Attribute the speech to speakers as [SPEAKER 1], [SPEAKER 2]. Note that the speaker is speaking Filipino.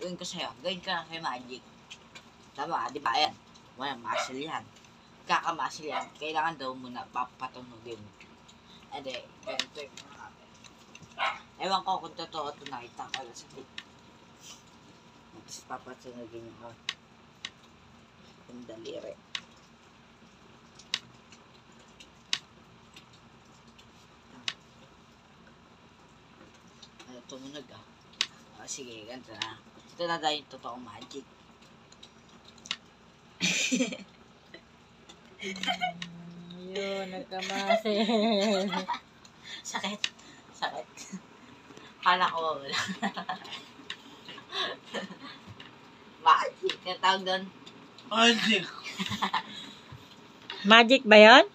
[SPEAKER 1] tutuin ko sa'yo. Gawin ka lang kay Magic. Tama, di ba? Ayan. Walang muscle yan. Kakamuscle yan. Kailangan daw muna papatunugin. Hindi, ganito yung mga natin. Ewan ko kung totoo ito, nakita ko lang sa tip. Tapos papatunugin yung daliri. Tumunog sige, ganito na. Ito na dahil yung totoong Magic.
[SPEAKER 2] Yun, nagkamasi.
[SPEAKER 1] Sakit. Sakit. Kala ko wala. Magic. Kaya tawag doon.
[SPEAKER 3] Magic.
[SPEAKER 2] Magic ba yun?